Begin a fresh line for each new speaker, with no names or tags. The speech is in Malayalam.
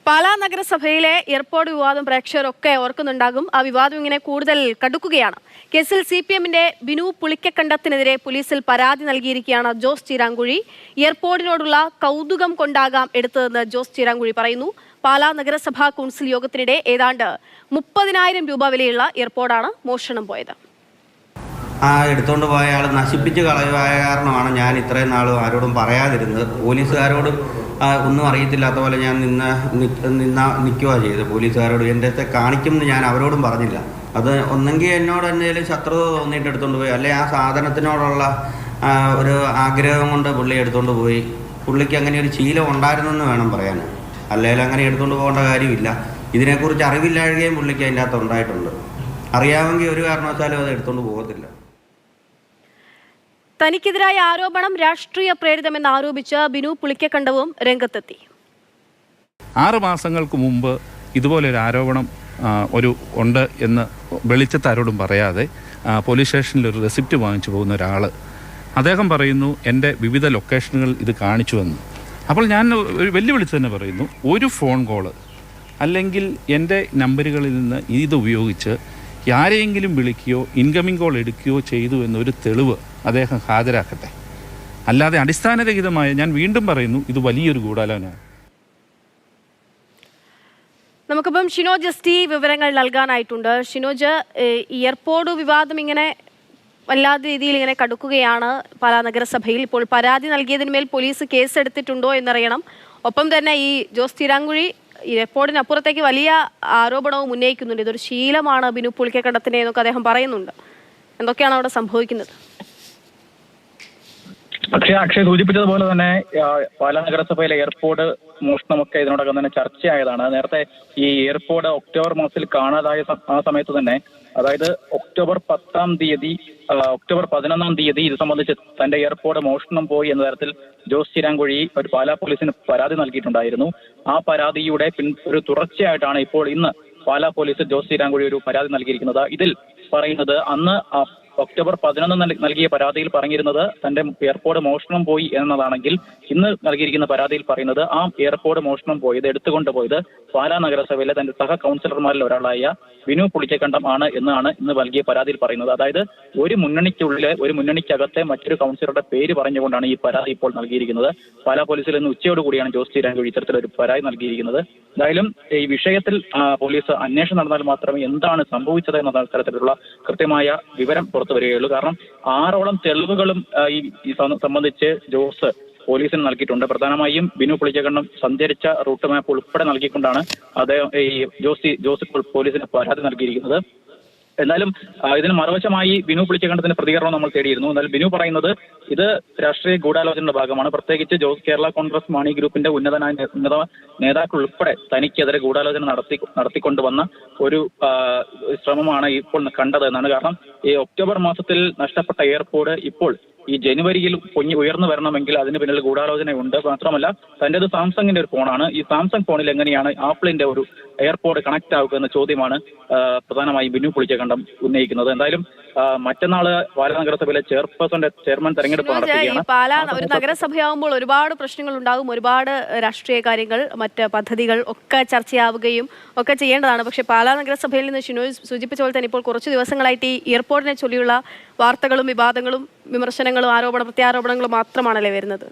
പാലാ നഗരസഭയിലെ എയർപോർട്ട് വിവാദം പ്രേക്ഷകരൊക്കെ ഓർക്കുന്നുണ്ടാകും. ആ വിവാദം ഇങ്ങനെ കൂടുതൽ കടുക്കുകയാണ്. കേസിൽ CPMന്റെ ബിനു പുളിക്കക്കണ്ടത്തിനെതിരെ പോലീസിൽ പരാതി നൽകിയിരിക്കുകയാണ് ജോസ് ചീരാങ്കുഴി. എയർപോർട്ടിനോടുള്ള കൗതുകം കൊണ്ടാകാം എടുത്തതെന്ന് ജോസ് ചീരാങ്കുഴി പറയുന്നു. പാലാ നഗരസഭാ കൗൺസിൽ യോഗത്തിനിടെ ഏതാണ്ട് 30,000 രൂപ വിലയുള്ള എയർപോർട്ടാണ് മോഷണം പോയത്.
എടുത്തുകൊണ്ട് പോയ ആൾ നശിപ്പിച്ച് കളയുവായ കാരണമാണ് ഞാൻ ഇത്രയും നാളും ആരോടും പറയാതിരുന്നത്. പോലീസുകാരോടും ഒന്നും അറിയത്തില്ലാത്ത പോലെ ഞാൻ നിൽക്കുക ചെയ്ത്. പോലീസുകാരോട് എൻ്റെ അടുത്ത് കാണിക്കുമെന്ന് ഞാൻ അവരോടും പറഞ്ഞില്ല. അത് ഒന്നെങ്കിൽ എന്നോട് എന്തെങ്കിലും ശത്രുത തോന്നിയിട്ട് എടുത്തുകൊണ്ട് പോയി, അല്ലെങ്കിൽ ആ സാധനത്തിനോടുള്ള ഒരു ആഗ്രഹം കൊണ്ട് പുള്ളി എടുത്തുകൊണ്ട് പോയി. പുള്ളിക്ക് അങ്ങനെ ഒരു ശീലം ഉണ്ടായിരുന്നെന്ന് വേണം പറയാൻ. അല്ലെങ്കിൽ അങ്ങനെ എടുത്തുകൊണ്ട് പോകേണ്ട കാര്യമില്ല. ഇതിനെക്കുറിച്ച് അറിവില്ലാഴുകയും പുള്ളിക്ക് അതിൻ്റെ അകത്ത് ഉണ്ടായിട്ടുണ്ട്. അറിയാമെങ്കിൽ ഒരു കാരണവശാലും അത് എടുത്തുകൊണ്ട് പോകത്തില്ല.
തനിക്കെതിരായ ആരോപണം രാഷ്ട്രീയ പ്രേരിതമെന്ന് ആരോപിച്ച് ബിനു പുളിക്കക്കണ്ടവും രംഗത്തെത്തി.
6 മാസങ്ങൾക്ക് മുമ്പ് ഇതുപോലൊരു ആരോപണം ഉണ്ട് എന്ന് വെളിച്ചത്ത് ആരോടും പറയാതെ പോലീസ് സ്റ്റേഷനിൽ ഒരു റെസിപ്റ്റ് വാങ്ങിച്ചു പോകുന്ന ഒരാൾ, അദ്ദേഹം പറയുന്നു എൻ്റെ വിവിധ ലൊക്കേഷനുകൾ ഇത് കാണിച്ചുവെന്ന്. അപ്പോൾ ഞാൻ ഒരു വെല്ലുവിളിച്ച് തന്നെ പറയുന്നു, ഒരു ഫോൺ കോള് അല്ലെങ്കിൽ എൻ്റെ നമ്പറുകളിൽ നിന്ന് ഇത് ഉപയോഗിച്ച് ആരെയെങ്കിലും വിളിക്കുകയോ ഇൻകമിംഗ് കോൾ എടുക്കുകയോ ചെയ്തു എന്നൊരു തെളിവ് അദ്ദേഹം ഹാജരാക്കട്ടെ. അല്ലാതെ അടിസ്ഥാനരഹിതമായ, ഞാൻ വീണ്ടും പറയുന്നു, ഇത് വലിയൊരു ഗൂഢാലോചനയാണ്.
നമുക്കിപ്പം ഷിനോജ് എസ്.ടി വിവരങ്ങൾ നൽകാനായിട്ടുണ്ട്. ഷിനോജ്, എയർപോർട്ട് വിവാദം ഇങ്ങനെ വല്ലാത്ത രീതിയിൽ ഇങ്ങനെ കടുക്കുകയാണ് പാലാ നഗരസഭയിൽ. ഇപ്പോൾ പരാതി നൽകിയതിന്മേൽ പോലീസ് കേസെടുത്തിട്ടുണ്ടോ എന്നറിയണം. ഒപ്പം തന്നെ ഈ ജോസ് ചീരാങ്കുഴി എയർപോർട്ടിനപ്പുറത്തേക്ക് വലിയ ആരോപണവും ഉന്നയിക്കുന്നുണ്ട്. ഇതൊരു ശീലമാണ് ബിനു പുളിക്കക്കണ്ടത്തിനെ എന്നൊക്കെ അദ്ദേഹം പറയുന്നുണ്ട്. എന്തൊക്കെയാണ് അവിടെ സംഭവിക്കുന്നത്?
പക്ഷേ അക്ഷയ് സൂചിപ്പിച്ചതുപോലെ തന്നെ പാലാ നഗരസഭയിലെ എയർപോർട്ട് മോഷണമൊക്കെ ഇതിനോടകം തന്നെ ചർച്ചയായതാണ്. നേരത്തെ ഈ എയർപോർട്ട് ഒക്ടോബർ മാസത്തിൽ കാണാതായ ആ സമയത്ത് തന്നെ, അതായത് ഒക്ടോബർ 11 തീയതി ഇത് സംബന്ധിച്ച് തന്റെ എയർപോർട്ട് മോഷണം പോയി എന്ന തരത്തിൽ ജോസ് ചീരാങ്കുഴി ഒരു പാലാ പോലീസിന് പരാതി നൽകിയിട്ടുണ്ടായിരുന്നു. ആ പരാതിയുടെ ഒരു തുടർച്ചയായിട്ടാണ് ഇപ്പോൾ ഇന്ന് പാലാ പോലീസ് ജോസ് ചീരാങ്കുഴി ഒരു പരാതി നൽകിയിരിക്കുന്നത്. ഇതിൽ പറയുന്നത്, അന്ന് ഒക്ടോബർ 11 നൽകിയ പരാതിയിൽ പറഞ്ഞിരുന്നത് തന്റെ എയർപോർട്ട് മോഷണം പോയി എന്നതാണെങ്കിൽ, ഇന്ന് നൽകിയിരിക്കുന്ന പരാതിയിൽ പറയുന്നത് ആ എയർപോർട്ട് മോഷണം പോയത്, എടുത്തുകൊണ്ടുപോയത് പാലാ നഗരസഭയിലെ തന്റെ സഹ കൗൺസിലർമാരിൽ ഒരാളായ ബിനു പുളിക്കക്കണ്ടം ആണ് എന്നാണ് ഇന്ന് നൽകിയ പരാതിയിൽ പറയുന്നത്. അതായത് ഒരു മുന്നണിക്കകത്തെ മറ്റൊരു കൗൺസിലറുടെ പേര് പറഞ്ഞുകൊണ്ടാണ് ഈ പരാതി ഇപ്പോൾ നൽകിയിരിക്കുന്നത്. പാലാ പോലീസിൽ ഇന്ന് ഉച്ചയോടുകൂടിയാണ് ജോസ് ചീരാങ്കുഴി ഇത്തരത്തിലൊരു പരാതി നൽകിയിരിക്കുന്നത്. എന്തായാലും ഈ വിഷയത്തിൽ പോലീസ് അന്വേഷണം നടന്നാൽ മാത്രമേ എന്താണ് സംഭവിച്ചത് എന്ന തരത്തിലുള്ള കൃത്യമായ വിവരം പുറത്തു വരികയുള്ളൂ. കാരണം 6ഓളം തെളിവുകളും ഈ സംബന്ധിച്ച് ജോസ് പോലീസിന് നൽകിയിട്ടുണ്ട്. പ്രധാനമായും ബിനു പുളിക്കക്കണ്ടം സഞ്ചരിച്ച റൂട്ട് മാപ്പ് ഉൾപ്പെടെ നൽകിക്കൊണ്ടാണ് അദ്ദേഹം ജോസ് പോലീസിന് പരാതി നൽകിയിരിക്കുന്നത്. എന്നാലും ഇതിന് മറുവശമായി ബിനു പുളിക്കക്കണ്ടത്തിന്റെ പ്രതികരണം നമ്മൾ തേടിയിരുന്നു. എന്നാൽ ബിനു പറയുന്നത് ഇത് രാഷ്ട്രീയ ഗൂഢാലോചനയുടെ ഭാഗമാണ്. പ്രത്യേകിച്ച് കേരള കോൺഗ്രസ് മാണി ഗ്രൂപ്പിന്റെ ഉന്നത നേതാക്കൾ ഉൾപ്പെടെ തനിക്കെതിരെ ഗൂഢാലോചന നടത്തിക്കൊണ്ടുവന്ന ഒരു ശ്രമമാണ് ഇപ്പോൾ കണ്ടത് എന്നാണ്. കാരണം ഈ ഒക്ടോബർ മാസത്തിൽ നഷ്ടപ്പെട്ട എയർപോർട്ട് ഇപ്പോൾ ഈ ജനുവരിയിൽ ഉയർന്നു വരണമെങ്കിൽ അതിന് പിന്നിൽ ഗൂഢാലോചനയുണ്ട്. മാത്രമല്ല, തന്റേത് സാംസങ്ങിന്റെ ഒരു ഫോണാണ്. ഈ സാംസങ് ഫോണിൽ എങ്ങനെയാണ് ആപ്പിളിന്റെ ഒരു എയർപോർട്ട് കണക്ട് ആവുക എന്ന ചോദ്യമാണ് പ്രധാനമായും ബിനു പുളിക്കക്കണ്ടം ഉന്നയിക്കുന്നത്. എന്തായാലും മറ്റന്നാള് പാലാ നഗരസഭയിലെ ചെയർമാൻ തെരഞ്ഞെടുപ്പ് നടത്തുകയാണ്.
പാലാ ഒരു നഗരസഭയാകുമ്പോൾ ഒരുപാട് പ്രശ്നങ്ങൾ ഉണ്ടാകും, ഒരുപാട് രാഷ്ട്രീയ കാര്യങ്ങൾ, മറ്റ് പദ്ധതികൾ ഒക്കെ ചർച്ചയാവുകയും ഒക്കെ ചെയ്യേണ്ടതാണ്. പക്ഷേ പാലാ നഗരസഭയിൽ നിന്ന് ഷിനോജ് സൂചിപ്പിച്ച പോലെ തന്നെ ഇപ്പോൾ കുറച്ച് ദിവസങ്ങളായിട്ട് ഈ എയർപോർട്ടിനെ ചൊല്ലിയുള്ള വാർത്തകളും വിവാദങ്ങളും വിമർശനങ്ങളും ആരോപണ പ്രത്യാരോപണങ്ങളും മാത്രമാണല്ലേ വരുന്നത്?